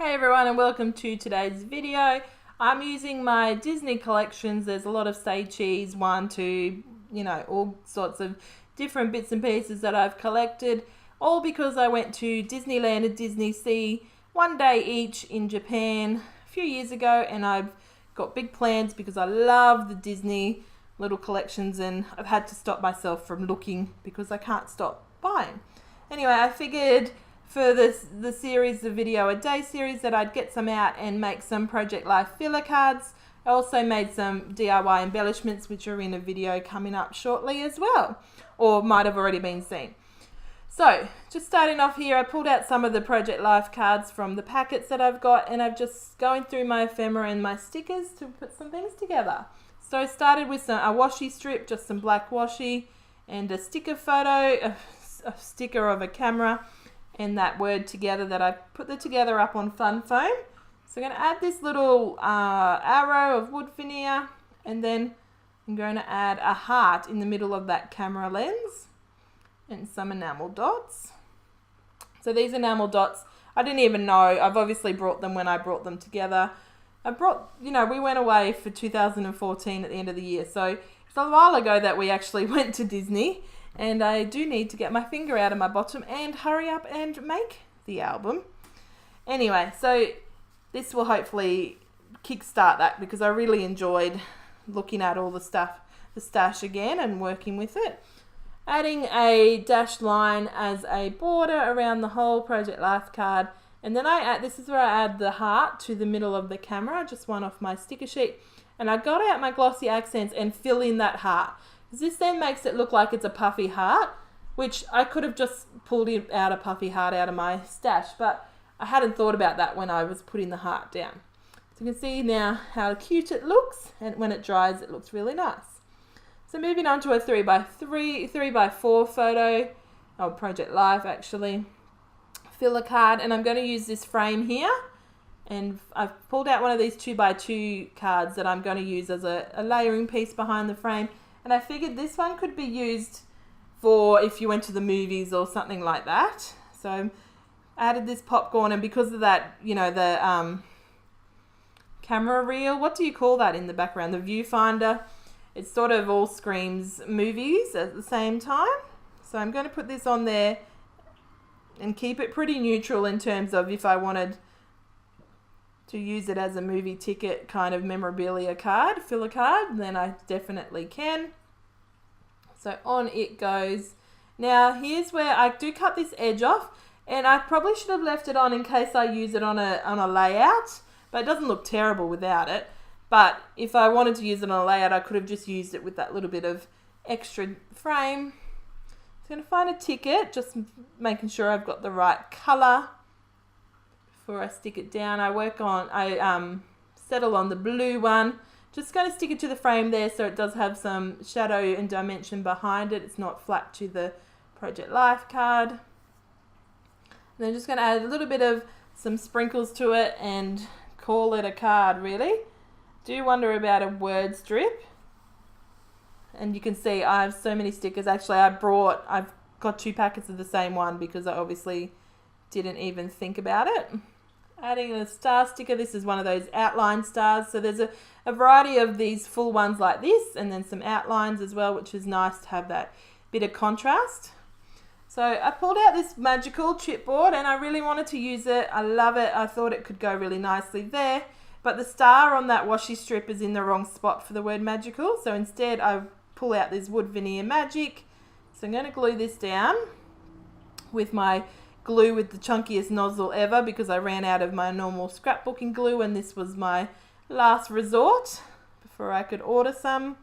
Hey everyone, and welcome to today's video. I'm using my Disney collections. There's a lot of Say Cheese, 1, 2, all sorts of different bits and pieces that I've collected, all because I went to Disneyland and Disney Sea one day each in Japan a few years ago, and I've got big plans because I love the Disney little collections, and I've had to stop myself from looking because I can't stop buying. Anyway, I figured for the series, the Video-A-Day series, that I'd get some out and make some Project Life filler cards. I also made some DIY embellishments, which are in a video coming up shortly as well, or might have already been seen. So, just starting off here, I pulled out some of the Project Life cards from the packets that I've got, and I've just going through my ephemera and my stickers to put some things together. So I started with a washi strip, just some black washi, and a sticker photo, a sticker of a camera, and that word together that I put together up on fun foam. So I'm going to add this little arrow of wood veneer, and then I'm going to add a heart in the middle of that camera lens and some enamel dots. So these enamel dots, I didn't even know. I've obviously brought them when I brought them together. We went away for 2014 at the end of the year. So it's a while ago that we actually went to Disney. And I do need to get my finger out of my bottom and hurry up and make the album. Anyway, so this will hopefully kickstart that because I really enjoyed looking at all the stuff, the stash again, and working with it. Adding a dashed line as a border around the whole Project Life card. And then this is where I add the heart to the middle of the camera, just one off my sticker sheet. And I got out my glossy accents and fill in that heart. This then makes it look like it's a puffy heart, which I could have just pulled out a puffy heart out of my stash, but I hadn't thought about that when I was putting the heart down. So you can see now how cute it looks, and when it dries it looks really nice. So moving on to a 3x4 photo, Project Life actually, filler card, and I'm going to use this frame here, and I've pulled out one of these 2x2 cards that I'm going to use as a layering piece behind the frame. And I figured this one could be used for if you went to the movies or something like that. So I added this popcorn, and because of that, the camera reel, what do you call that in the background? The viewfinder. It sort of all screams movies at the same time. So I'm going to put this on there and keep it pretty neutral in terms of if I wanted to use it as a movie ticket kind of memorabilia card, filler card, then I definitely can. So on it goes. Now here's where I do cut this edge off, and I probably should have left it on in case I use it on a layout, but it doesn't look terrible without it. But if I wanted to use it on a layout, I could have just used it with that little bit of extra frame. So I'm going to find a ticket, just making sure I've got the right colour. Before I stick it down, I settle on the blue one. Just going to stick it to the frame there so it does have some shadow and dimension behind it. It's not flat to the Project Life card. And then just going to add a little bit of some sprinkles to it and call it a card, really. Do wonder about a word strip. And you can see I have so many stickers. Actually, I've got 2 packets of the same one because I obviously didn't even think about it. Adding a star sticker. This is one of those outline stars. So there's a variety of these full ones like this, and then some outlines as well, which is nice to have that bit of contrast. So I pulled out this magical chipboard, and I really wanted to use it. I love it. I thought it could go really nicely there. But the star on that washi strip is in the wrong spot for the word magical. So instead I pull out this wood veneer magic. So I'm going to glue this down with my glue with the chunkiest nozzle ever because I ran out of my normal scrapbooking glue, and this was my last resort before I could order some.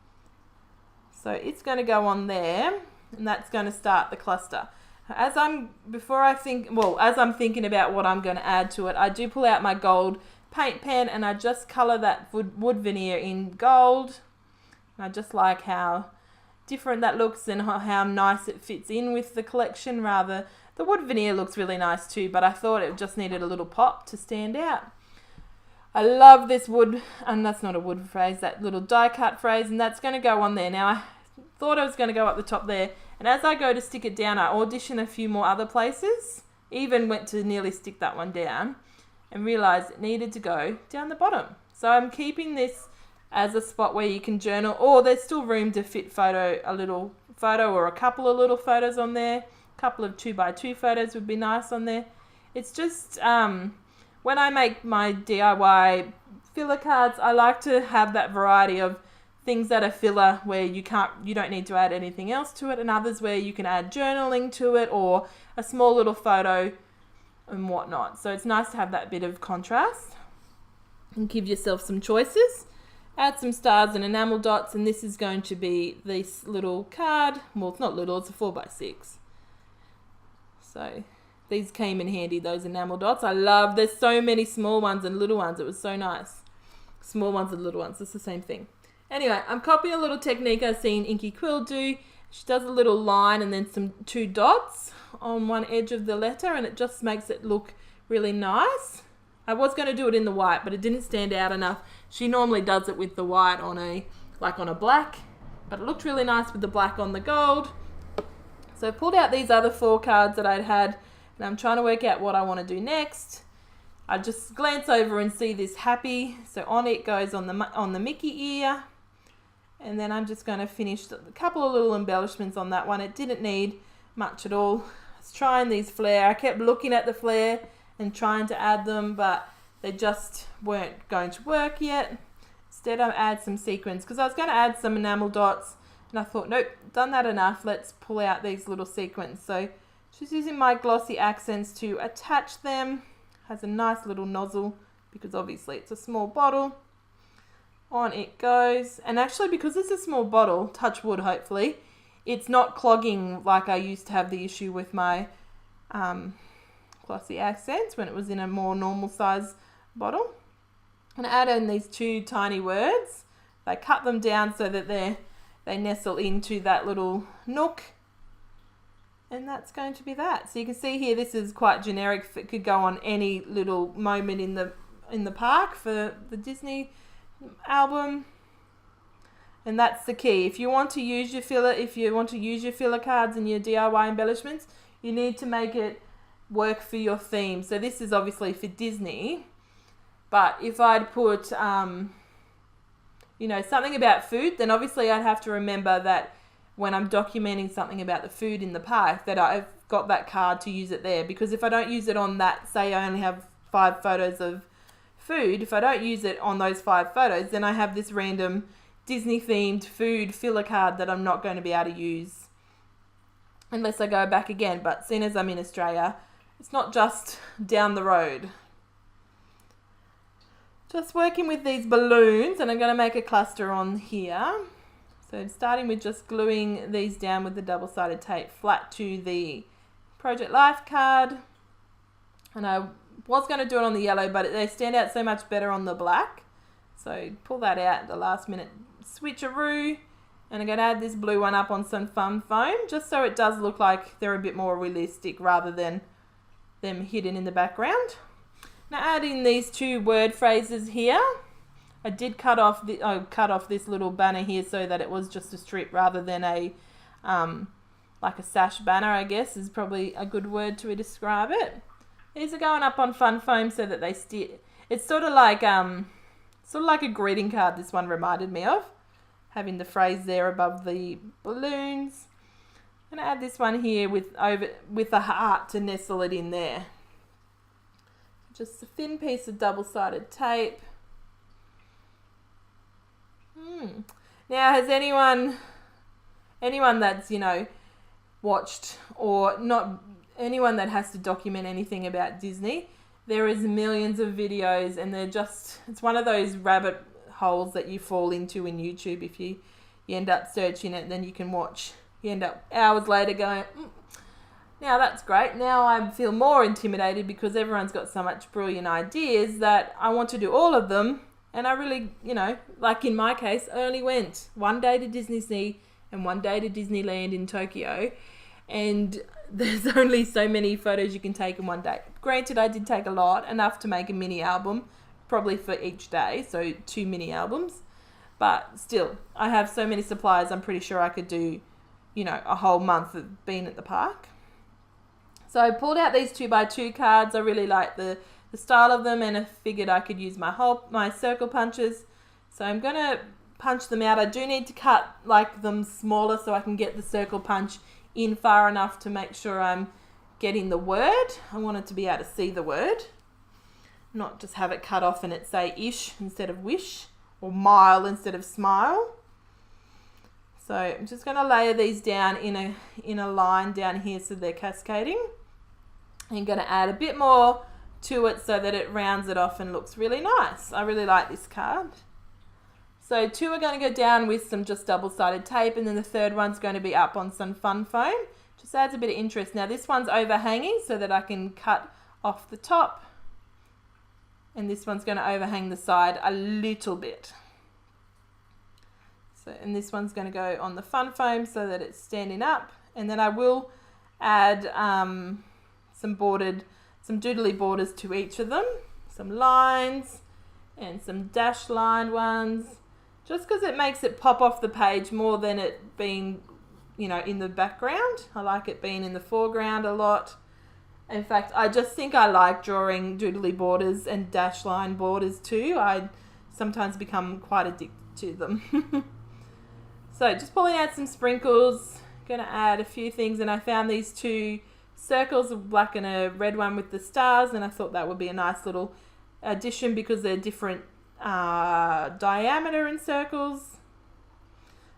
So it's going to go on there, and that's going to start the cluster. As I'm thinking about what I'm going to add to it, I do pull out my gold paint pen and I just colour that wood veneer in gold. And I just like how different that looks and how nice it fits in with the collection. The wood veneer looks really nice too, but I thought it just needed a little pop to stand out. I love this wood, and that's not a wood phrase, that little die cut phrase, and that's going to go on there. Now I thought I was going to go up the top there, and as I go to stick it down, I audition a few more other places, even went to nearly stick that one down, and realised it needed to go down the bottom. So I'm keeping this as a spot where you can journal, or there's still room to fit a little photo or a couple of little photos on there. A couple of 2x2 photos would be nice on there. It's just when I make my DIY filler cards, I like to have that variety of things that are filler where you don't need to add anything else to it, and others where you can add journaling to it or a small little photo and whatnot. So it's nice to have that bit of contrast and give yourself some choices. Add some stars and enamel dots, and this is going to be this little card. Well, it's not little, it's a 4x6. So these came in handy, those enamel dots. There's so many small ones and little ones. It was so nice. Small ones and little ones, it's the same thing. Anyway, I'm copying a little technique I've seen Inky Quill do. She does a little line and then 2 dots on one edge of the letter, and it just makes it look really nice. I was going to do it in the white, but it didn't stand out enough. She normally does it with the white on a black, but it looked really nice with the black on the gold. So I pulled out these other 4 cards that I'd had, and I'm trying to work out what I want to do next. I just glance over and see this happy, so on it goes on the Mickey ear, and then I'm just going to finish a couple of little embellishments on that one. It didn't need much at all. I was trying these flare. I kept looking at the flare and trying to add them, but they just weren't going to work yet. Instead, I add some sequins because I was going to add some enamel dots, and I thought, nope, done that enough. Let's pull out these little sequins. So just using my glossy accents to attach them. Has a nice little nozzle because obviously it's a small bottle. On it goes. And actually, because it's a small bottle, touch wood hopefully, it's not clogging like I used to have the issue with my glossy accents when it was in a more normal size bottle. And I add in these 2 tiny words. I cut them down so that they nestle into that little nook. And that's going to be that. So you can see here, this is quite generic. It could go on any little moment in the park for the Disney album. And that's the key. If you want to use your filler cards and your DIY embellishments, you need to make it work for your theme. So this is obviously for Disney, but if I'd put something about food, then obviously I'd have to remember that when I'm documenting something about the food in the park, that I've got that card to use it there. Because if I don't use it on that, say I only have 5 photos of food, if I don't use it on those 5 photos, then I have this random Disney themed food filler card that I'm not going to be able to use unless I go back again. But seeing as I'm in Australia, it's not just down the road. Just working with these balloons, and I'm going to make a cluster on here. So starting with just gluing these down with the double-sided tape flat to the Project Life card. And I was going to do it on the yellow, but they stand out so much better on the black. So pull that out at the last minute switcheroo. And I'm going to add this blue one up on some fun foam, just so it does look like they're a bit more realistic rather than them hidden in the background. Now adding these 2 word phrases here. I did cut off this little banner here so that it was just a strip rather than a like a sash banner, I guess is probably a good word to describe it. These are going up on fun foam so that they stick. It's sort of like a greeting card, this one reminded me of, having the phrase there above the balloons. I'm going to add this one here with a heart to nestle it in there. Just a thin piece of double-sided tape. Now, has anyone that's, watched, or not anyone that has to document anything about Disney, there is millions of videos, and it's one of those rabbit holes that you fall into in YouTube. If you end up searching it, then you end up hours later going, now that's great. Now I feel more intimidated because everyone's got so much brilliant ideas that I want to do all of them. And I really, like in my case, I only went one day to Disney Sea and one day to Disneyland in Tokyo. And there's only so many photos you can take in one day. Granted, I did take a lot, enough to make a mini album, probably for each day, so 2 mini albums. But still, I have so many supplies, I'm pretty sure I could do, a whole month of being at the park. So I pulled out these 2x2 cards. I really like the the style of them, and I figured I could use my circle punches. So I'm going to punch them out. I do need to cut like them smaller so I can get the circle punch in far enough to make sure I'm getting the word. I want it to be able to see the word, not just have it cut off and it say ish instead of wish, or mile instead of smile. So I'm just going to layer these down in a line down here so they're cascading. I'm going to add a bit more to it so that it rounds it off and looks really nice. I really like this card. So 2 are going to go down with some just double-sided tape, and then the third one's going to be up on some fun foam. Just adds a bit of interest. Now this one's overhanging so that I can cut off the top, and this one's going to overhang the side a little bit. So, and this one's going to go on the fun foam so that it's standing up, and then I will add some doodly borders to each of them, some lines and some dash line ones, just because it makes it pop off the page more than it being, in the background. I like it being in the foreground a lot. In fact, I just think I like drawing doodly borders and dash line borders too. I sometimes become quite addicted to them. So just pulling out some sprinkles, going to add a few things, and I found these 2 circles, a black and a red one with the stars, and I thought that would be a nice little addition because they're different diameter in circles.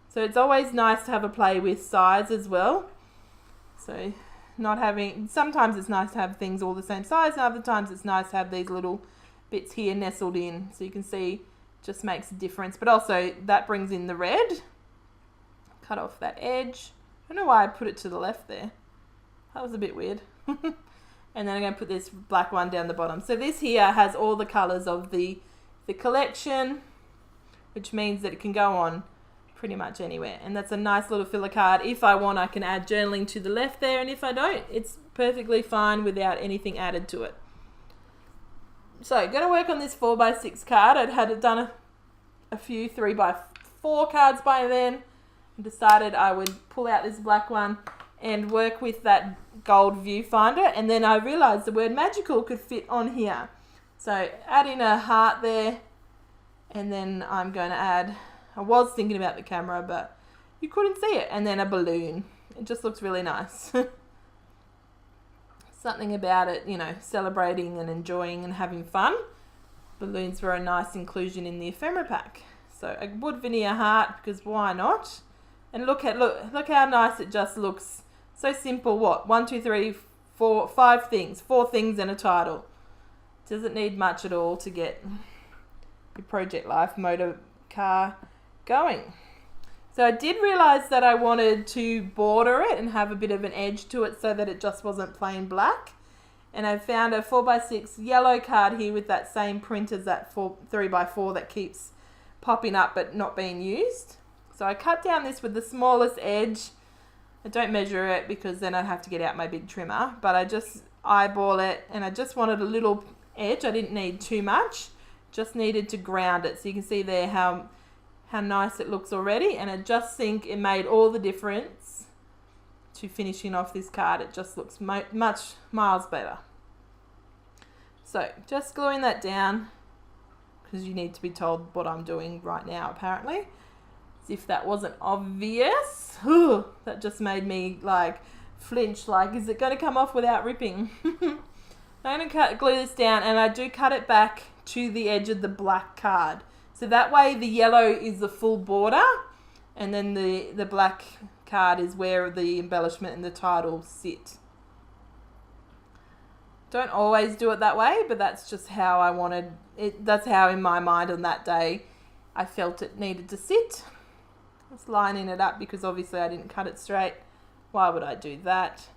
So it's always nice to have a play with size as well. So sometimes it's nice to have things all the same size, and other times it's nice to have these little bits here nestled in, so you can see it just makes a difference. But also that brings in the red. Cut off that edge. I don't know why I put it to the left there. That was a bit weird. And then I'm going to put this black one down the bottom. So this here has all the colours of the collection, which means that it can go on pretty much anywhere. And that's a nice little filler card. If I want, I can add journaling to the left there, and if I don't, it's perfectly fine without anything added to it. So I'm going to work on this 4x6 card. I'd had done a few 3x4 cards by then, and decided I would pull out this black one and work with that gold viewfinder, and then I realized the word magical could fit on here. So adding a heart there, and then I'm going to add, I was thinking about the camera, but you couldn't see it, and then a balloon. It just looks really nice. Something about it, celebrating and enjoying and having fun. Balloons were a nice inclusion in the ephemera pack. So a wood veneer heart, because why not? And look how nice it just looks. So simple. What? 1, 2, 3, 4, 5 things. 4 things and a title. Doesn't need much at all to get your Project Life motor car going. So I did realise that I wanted to border it and have a bit of an edge to it so that it just wasn't plain black. And I found a 4x6 yellow card here with that same print as that 3x4 that keeps popping up but not being used. So I cut down this with the smallest edge. I don't measure it because then I'd have to get out my big trimmer, but I just eyeball it, and I just wanted a little edge. I didn't need too much, just needed to ground it. So you can see there how nice it looks already, and I just think it made all the difference to finishing off this card. It just looks miles better. So just gluing that down, because you need to be told what I'm doing right now apparently. As if that wasn't obvious. That just made me flinch, is it going to come off without ripping? I'm going to glue this down, and I do cut it back to the edge of the black card. So that way the yellow is the full border, and then the black card is where the embellishment and the title sit. Don't always do it that way, but that's just how I wanted it. That's how in my mind on that day I felt it needed to sit. Just lining it up because obviously I didn't cut it straight. Why would I do that?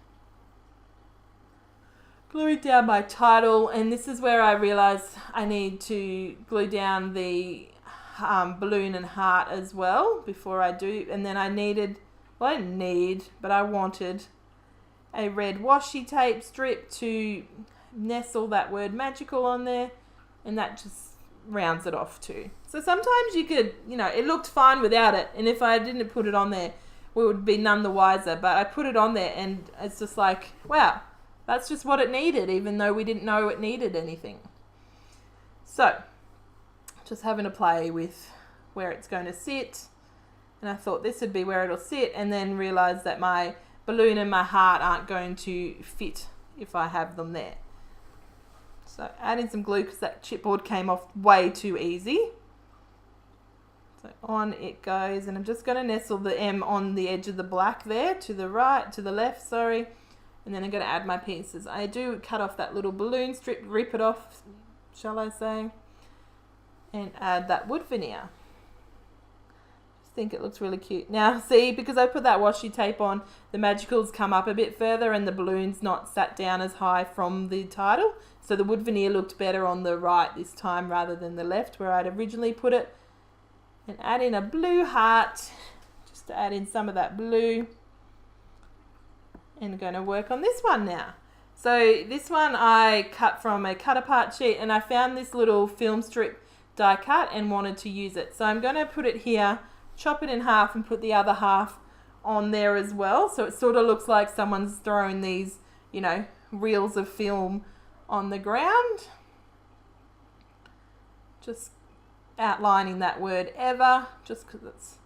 Gluing down my title, and this is where I realised I need to glue down the balloon and heart as well before I do. And then I wanted a red washi tape strip to nestle that word magical on there, and that just rounds it off too. So sometimes you could, it looked fine without it, and if I didn't put it on there, we would be none the wiser, but I put it on there and it's just wow, that's just what it needed, even though we didn't know it needed anything. So, just having a play with where it's going to sit. And I thought this would be where it'll sit, and then realised that my balloon and my heart aren't going to fit if I have them there. So adding some glue because that chipboard came off way too easy. So on it goes, and I'm just going to nestle the M on the edge of the black there, to the right, to the left, sorry. And then I'm going to add my pieces. I do cut off that little balloon strip, rip it off, shall I say, and add that wood veneer. I think it looks really cute. Now see, because I put that washi tape on, the magicals come up a bit further and the balloon's not sat down as high from the title. So the wood veneer looked better on the right this time rather than the left where I'd originally put it. And add in a blue heart, just to add in some of that blue. And I'm going to work on this one now. So this one I cut from a cut apart sheet, and I found this little film strip die cut and wanted to use it. So I'm going to put it here, chop it in half and put the other half on there as well. So it sort of looks like someone's thrown these, you know, reels of film on the ground. Just outlining that word ever, just because it's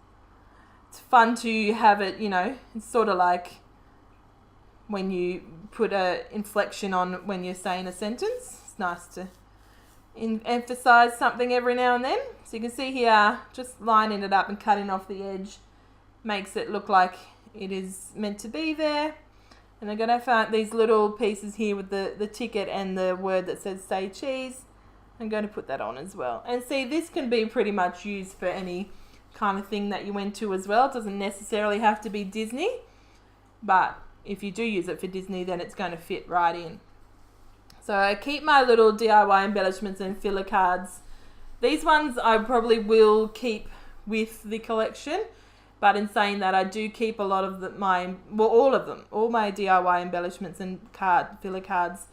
fun to have it, you know, it's sort of like when you put a inflection on when you're saying a sentence. It's nice to emphasize something every now and then. So you can see here, just lining it up and cutting off the edge makes it look like it is meant to be there. And I'm going to find these little pieces here with the ticket and the word that says say cheese. I'm going to put that on as well. And see, this can be pretty much used for any kind of thing that you went to as well. It doesn't necessarily have to be Disney, but if you do use it for Disney, then it's going to fit right in. So I keep my little DIY embellishments and filler cards. These ones I probably will keep with the collection, but in saying that, I do keep a lot of all my DIY embellishments and filler cards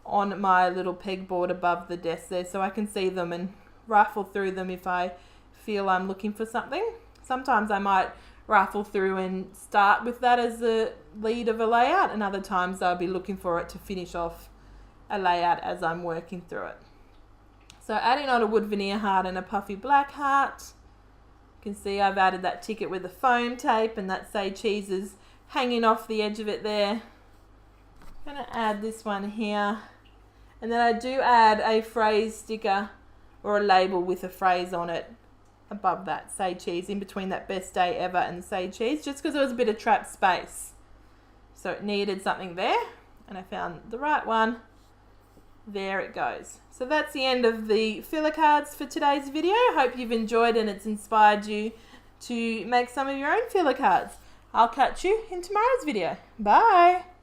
on my little pegboard above the desk there, so I can see them and rifle through them if I feel I'm looking for something. Sometimes I might rifle through and start with that as the lead of a layout, and other times I'll be looking for it to finish off a layout as I'm working through it. So adding on a wood veneer heart and a puffy black heart. You can see I've added that ticket with the foam tape, and that say cheese is hanging off the edge of it there. I'm going to add this one here, and then I do add a phrase sticker or a label with a phrase on it above that say cheese, in between that best day ever and say cheese, just because there was a bit of trapped space. So it needed something there, and I found the right one. There it goes. So that's the end of the filler cards for today's video. Hope you've enjoyed and it's inspired you to make some of your own filler cards. I'll catch you in tomorrow's video. Bye!